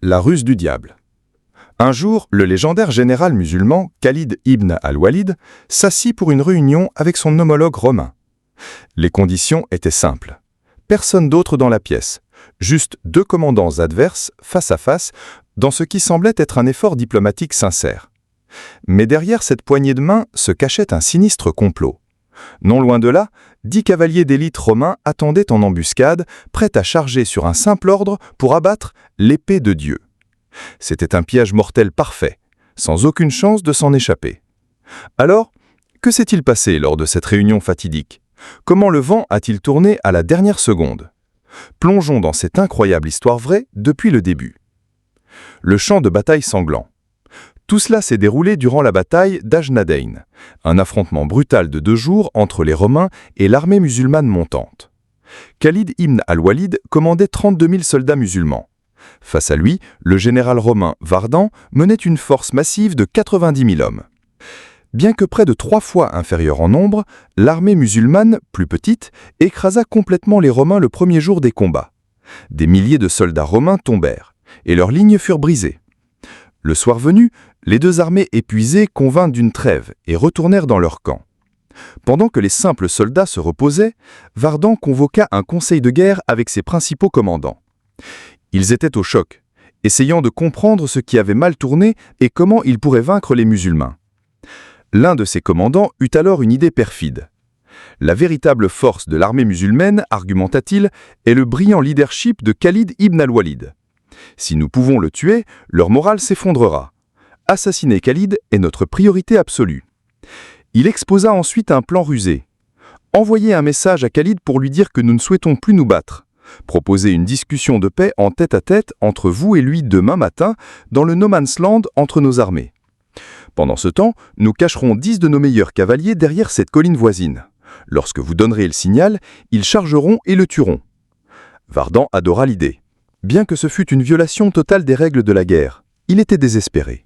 La ruse du diable. Un jour, le légendaire général musulman Khalid ibn al-Walid s'assit pour une réunion avec son homologue romain. Les conditions étaient simples. Personne d'autre dans la pièce, juste deux commandants adverses, face à face, dans ce qui semblait être un effort diplomatique sincère. Mais derrière cette poignée de main se cachait un sinistre complot. Non loin de là, 10 cavaliers d'élite romains attendaient en embuscade, prêts à charger sur un simple ordre pour abattre l'épée de Dieu. C'était un piège mortel parfait, sans aucune chance de s'en échapper. Alors, que s'est-il passé lors de cette réunion fatidique? Comment le vent a-t-il tourné à la dernière seconde? Plongeons dans cette incroyable histoire vraie depuis le début. Le champ de bataille sanglant. Tout cela s'est déroulé durant la bataille d'Ajnadayn, un affrontement brutal de 2 jours entre les Romains et l'armée musulmane montante. Khalid ibn al-Walid commandait 32 000 soldats musulmans. Face à lui, le général romain Vardan menait une force massive de 90 000 hommes. Bien que près de 3 fois inférieure en nombre, l'armée musulmane, plus petite, écrasa complètement les Romains le premier jour des combats. Des milliers de soldats romains tombèrent, et leurs lignes furent brisées. Le soir venu, les deux armées épuisées convinrent d'une trêve et retournèrent dans leur camp. Pendant que les simples soldats se reposaient, Vardan convoqua un conseil de guerre avec ses principaux commandants. Ils étaient au choc, essayant de comprendre ce qui avait mal tourné et comment ils pourraient vaincre les musulmans. L'un de ces commandants eut alors une idée perfide. La véritable force de l'armée musulmane, argumenta-t-il, est le brillant leadership de Khalid ibn al-Walid. Si nous pouvons le tuer, leur morale s'effondrera. Assassiner Khalid est notre priorité absolue. Il exposa ensuite un plan rusé. Envoyer un message à Khalid pour lui dire que nous ne souhaitons plus nous battre. Proposer une discussion de paix en tête-à-tête entre vous et lui demain matin dans le No Man's Land entre nos armées. Pendant ce temps, nous cacherons 10 de nos meilleurs cavaliers derrière cette colline voisine. Lorsque vous donnerez le signal, ils chargeront et le tueront. Vardan adora l'idée. Bien que ce fût une violation totale des règles de la guerre, il était désespéré.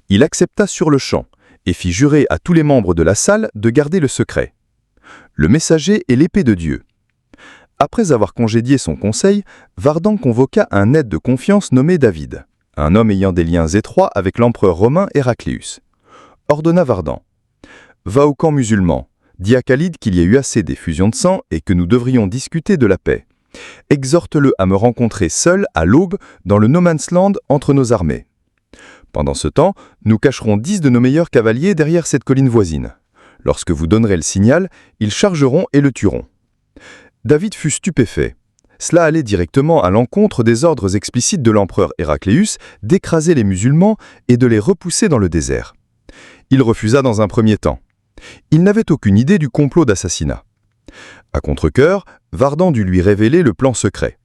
Il accepta sur le champ et fit jurer à tous les membres de la salle de garder le secret. Le messager et l'épée de Dieu. Après avoir congédié son conseil, Vardan convoqua un aide de confiance nommé David, un homme ayant des liens étroits avec l'empereur romain Héracléus. Ordonna Vardan. « Va au camp musulman, dis à Khalid qu'il y a eu assez d'effusion de sang et que nous devrions discuter de la paix. Exhorte-le à me rencontrer seul à l'aube dans le No Man's Land entre nos armées. Pendant ce temps, nous cacherons 10 de nos meilleurs cavaliers derrière cette colline voisine. Lorsque vous donnerez le signal, ils chargeront et le tueront. » David fut stupéfait. Cela allait directement à l'encontre des ordres explicites de l'empereur Héracléus d'écraser les musulmans et de les repousser dans le désert. Il refusa dans un premier temps. Il n'avait aucune idée du complot d'assassinat. À contre-cœur, Vardan dut lui révéler le plan secret.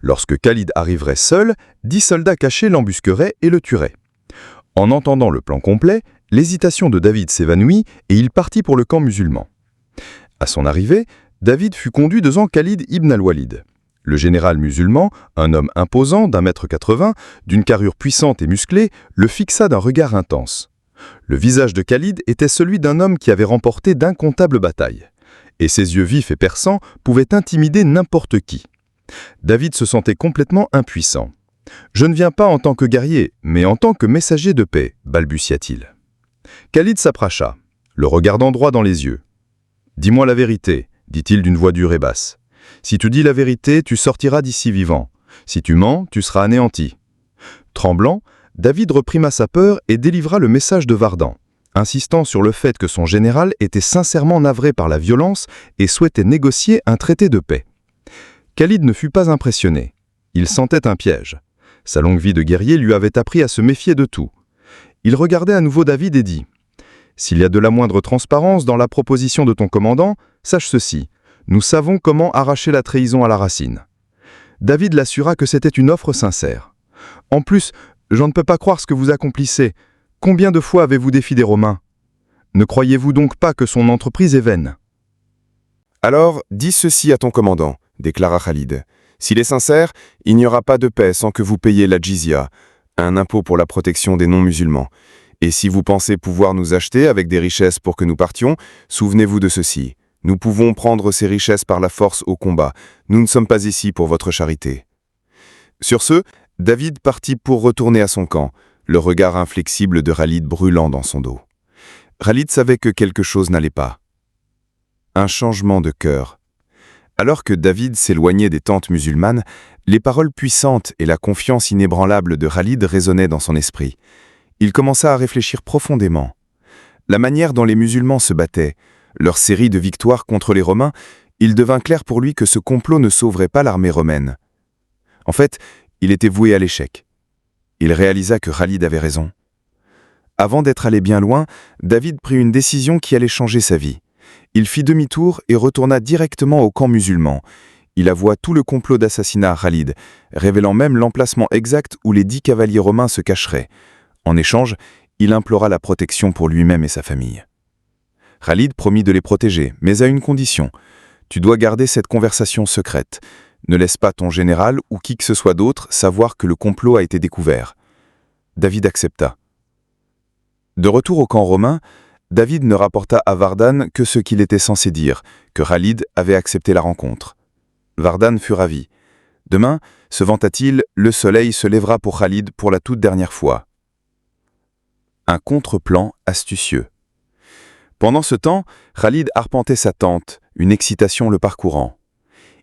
Lorsque Khalid arriverait seul, 10 soldats cachés l'embusqueraient et le tueraient. En entendant le plan complet, l'hésitation de David s'évanouit et il partit pour le camp musulman. À son arrivée, David fut conduit devant Khalid ibn al-Walid. Le général musulman, un homme imposant d'1,80 m, d'une carrure puissante et musclée, le fixa d'un regard intense. Le visage de Khalid était celui d'un homme qui avait remporté d'incomptables batailles. Et ses yeux vifs et perçants pouvaient intimider n'importe qui. David se sentait complètement impuissant. « Je ne viens pas en tant que guerrier, mais en tant que messager de paix », balbutia-t-il. Khalid s'approcha, le regardant droit dans les yeux. « Dis-moi la vérité », dit-il d'une voix dure et basse. « Si tu dis la vérité, tu sortiras d'ici vivant. Si tu mens, tu seras anéanti. » Tremblant, David reprima sa peur et délivra le message de Vardan, insistant sur le fait que son général était sincèrement navré par la violence et souhaitait négocier un traité de paix. Khalid ne fut pas impressionné. Il sentait un piège. Sa longue vie de guerrier lui avait appris à se méfier de tout. Il regardait à nouveau David et dit « S'il y a de la moindre transparence dans la proposition de ton commandant, sache ceci, nous savons comment arracher la trahison à la racine. » David l'assura que c'était une offre sincère. « En plus, je ne peux pas croire ce que vous accomplissez. Combien de fois avez-vous défié des Romains? Ne croyez-vous donc pas que son entreprise est vaine ?» « Alors, dis ceci à ton commandant, » déclara Khalid. « S'il est sincère, il n'y aura pas de paix sans que vous payiez la jizya, un impôt pour la protection des non-musulmans. Et si vous pensez pouvoir nous acheter avec des richesses pour que nous partions, souvenez-vous de ceci. Nous pouvons prendre ces richesses par la force au combat. Nous ne sommes pas ici pour votre charité. » Sur ce, David partit pour retourner à son camp, le regard inflexible de Khalid brûlant dans son dos. Khalid savait que quelque chose n'allait pas. Un changement de cœur. Alors que David s'éloignait des tentes musulmanes, les paroles puissantes et la confiance inébranlable de Khalid résonnaient dans son esprit. Il commença à réfléchir profondément. La manière dont les musulmans se battaient, leur série de victoires contre les Romains, il devint clair pour lui que ce complot ne sauverait pas l'armée romaine. En fait, il était voué à l'échec. Il réalisa que Khalid avait raison. Avant d'être allé bien loin, David prit une décision qui allait changer sa vie. Il fit demi-tour et retourna directement au camp musulman. Il avoua tout le complot d'assassinat à Khalid, révélant même l'emplacement exact où les 10 cavaliers romains se cacheraient. En échange, il implora la protection pour lui-même et sa famille. Khalid promit de les protéger, mais à une condition. Tu dois garder cette conversation secrète. Ne laisse pas ton général ou qui que ce soit d'autre savoir que le complot a été découvert. David accepta. De retour au camp romain, David ne rapporta à Vardan que ce qu'il était censé dire, que Khalid avait accepté la rencontre. Vardan fut ravi. Demain, se vanta-t-il, le soleil se lèvera pour Khalid pour la toute dernière fois. Un contre-plan astucieux. Pendant ce temps, Khalid arpentait sa tente, une excitation le parcourant.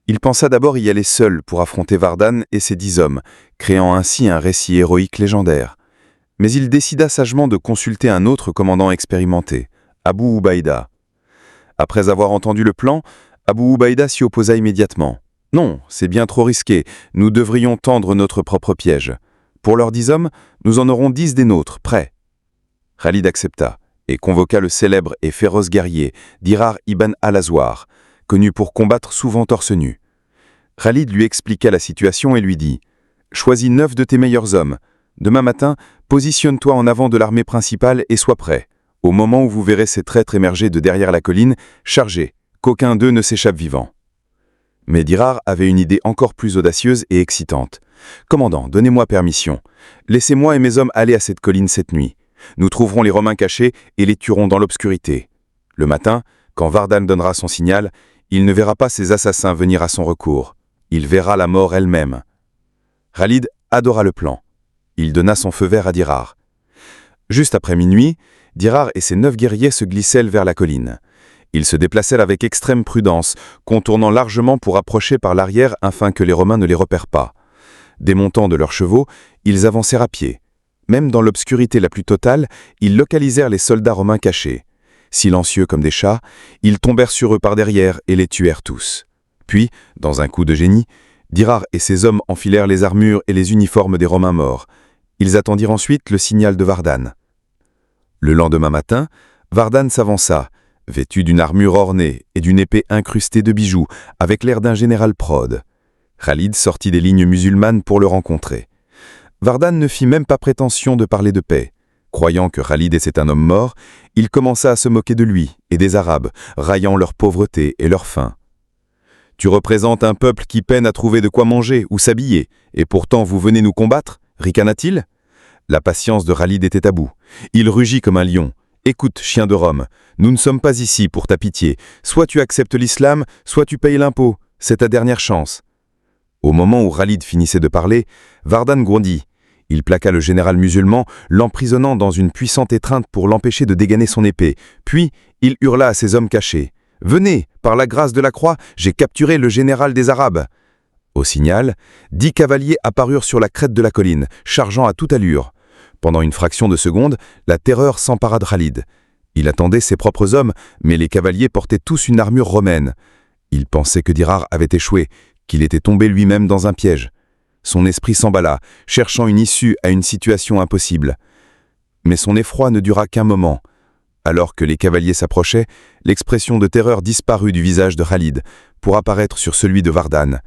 Il pensa d'abord y aller seul pour affronter Vardan et ses 10 hommes, créant ainsi un récit héroïque légendaire. Mais il décida sagement de consulter un autre commandant expérimenté, Abu Ubaïda. Après avoir entendu le plan, Abu Ubaïda s'y opposa immédiatement. « Non, c'est bien trop risqué, nous devrions tendre notre propre piège. Pour leurs 10 hommes, nous en aurons 10 des nôtres, prêts. » Khalid accepta et convoqua le célèbre et féroce guerrier Dirar ibn al-Azwar, connu pour combattre souvent torse nu. Khalid lui expliqua la situation et lui dit « Choisis 9 de tes meilleurs hommes. Demain matin, positionne-toi en avant de l'armée principale et sois prêt. Au moment où vous verrez ces traîtres émerger de derrière la colline, chargez, qu'aucun d'eux ne s'échappe vivant. » Mais Dirar avait une idée encore plus audacieuse et excitante. « Commandant, donnez-moi permission. Laissez-moi et mes hommes aller à cette colline cette nuit. Nous trouverons les Romains cachés et les tuerons dans l'obscurité. Le matin, quand Vardan donnera son signal, il ne verra pas ses assassins venir à son recours. Il verra la mort elle-même. » Khalid adora le plan. Il donna son feu vert à Dirar. Juste après minuit, Dirar et ses 9 guerriers se glissèrent vers la colline. Ils se déplacèrent avec extrême prudence, contournant largement pour approcher par l'arrière afin que les Romains ne les repèrent pas. Démontant de leurs chevaux, ils avancèrent à pied. Même dans l'obscurité la plus totale, ils localisèrent les soldats romains cachés. Silencieux comme des chats, ils tombèrent sur eux par derrière et les tuèrent tous. Puis, dans un coup de génie, Dirar et ses hommes enfilèrent les armures et les uniformes des Romains morts. Ils attendirent ensuite le signal de Vardan. Le lendemain matin, Vardan s'avança, vêtu d'une armure ornée et d'une épée incrustée de bijoux, avec l'air d'un général prode. Khalid sortit des lignes musulmanes pour le rencontrer. Vardan ne fit même pas prétention de parler de paix. Croyant que Khalid était un homme mort, il commença à se moquer de lui et des Arabes, raillant leur pauvreté et leur faim. « Tu représentes un peuple qui peine à trouver de quoi manger ou s'habiller, et pourtant vous venez nous combattre ?» ricana-t-il. La patience de Khalid était à bout. Il rugit comme un lion. « Écoute, chien de Rome, nous ne sommes pas ici pour ta pitié. Soit tu acceptes l'islam, soit tu payes l'impôt. C'est ta dernière chance. » Au moment où Khalid finissait de parler, Vardan grondit. Il plaqua le général musulman, l'emprisonnant dans une puissante étreinte pour l'empêcher de dégainer son épée. Puis, il hurla à ses hommes cachés. « Venez, par la grâce de la croix, j'ai capturé le général des Arabes. » Au signal, 10 cavaliers apparurent sur la crête de la colline, chargeant à toute allure. Pendant une fraction de seconde, la terreur s'empara de Khalid. Il attendait ses propres hommes, mais les cavaliers portaient tous une armure romaine. Il pensait que Dirar avait échoué, qu'il était tombé lui-même dans un piège. Son esprit s'emballa, cherchant une issue à une situation impossible. Mais son effroi ne dura qu'un moment. Alors que les cavaliers s'approchaient, l'expression de terreur disparut du visage de Khalid, pour apparaître sur celui de Vardan.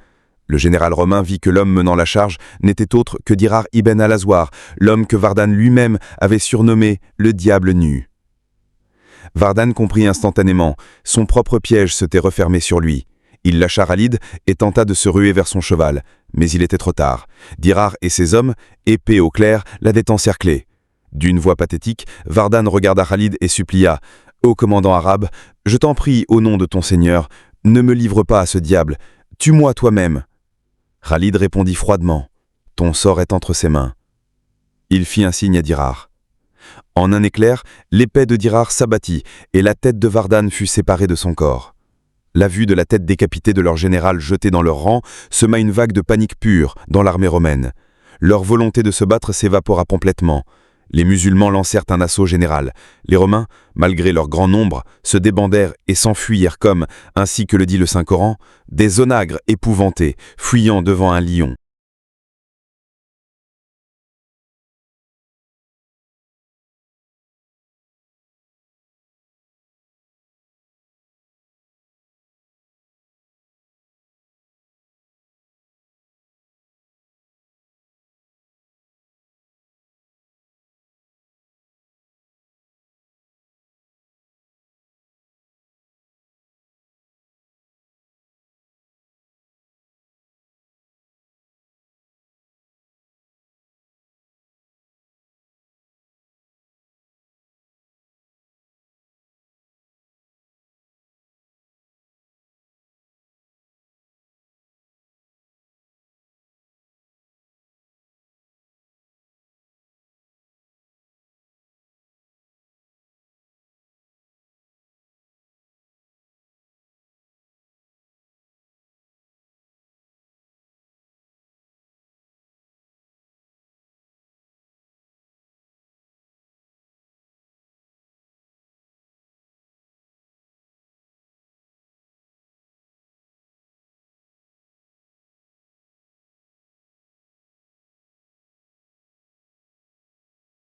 Le général romain vit que l'homme menant la charge n'était autre que Dirar ibn al-Azwar, l'homme que Vardan lui-même avait surnommé le diable nu. Vardan comprit instantanément, son propre piège s'était refermé sur lui. Il lâcha Khalid et tenta de se ruer vers son cheval, mais il était trop tard. Dirar et ses hommes, épées au clair, l'avaient encerclé. D'une voix pathétique, Vardan regarda Khalid et supplia « Ô commandant arabe, je t'en prie, au nom de ton Seigneur, ne me livre pas à ce diable, tue-moi toi-même. » Khalid répondit froidement « ton sort est entre ses mains. » Il fit un signe à Dirar. En un éclair, l'épée de Dirar s'abattit et la tête de Vardan fut séparée de son corps. La vue de la tête décapitée de leur général jetée dans leur rang sema une vague de panique pure dans l'armée romaine. Leur volonté de se battre s'évapora complètement. Les musulmans lancèrent un assaut général. Les Romains, malgré leur grand nombre, se débandèrent et s'enfuirent comme, ainsi que le dit le Saint-Coran, des onagres épouvantés, fuyant devant un lion.